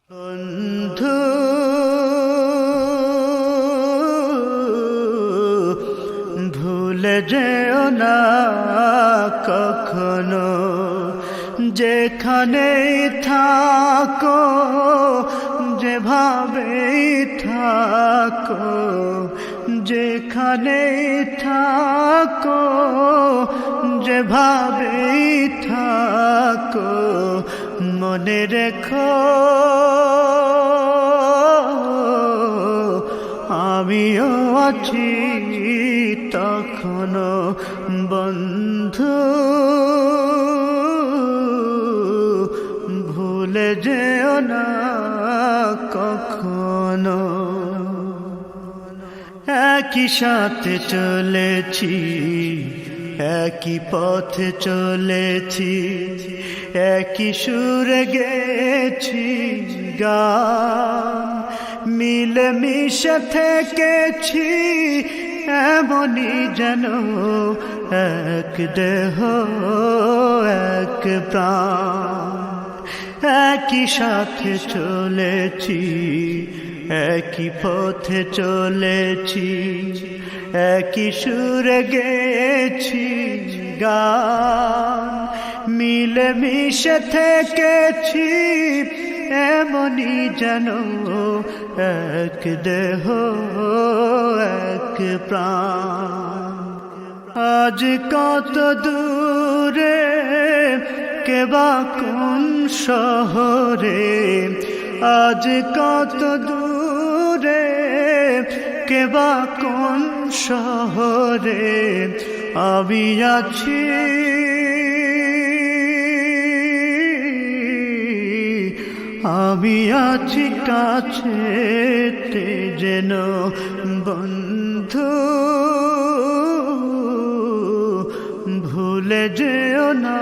বন্ধু ভুলে যেও না কখনো, যেখানে থাকো যেভাবেই থাকো, যেখানে থাকো যেভাবেই থাকো, মনে রেখো আমিও আছি তখনো। বন্ধু ভুলে যেও না কখনো। একই সাথে চলেছি, একই পথে চলেছি, একই সুরে গেছি গান, মিলে মিশে থেকেছি এমনই যেন এক দেহ এক প্রাণ। একই সাথে চলেছি, একই পথে চলেছি, একই সুরে গেছি গান, মিলে মিশে থেকেছি এমনই যেন এক দেহ এক প্রাণ। আজ কত দূরে কেবা কোন শহরে, আজ কত দূরে কেবা কোন শহরে আমি আছি, আমি আছি কাছেতে যেন। বন্ধু ভুলে যেও না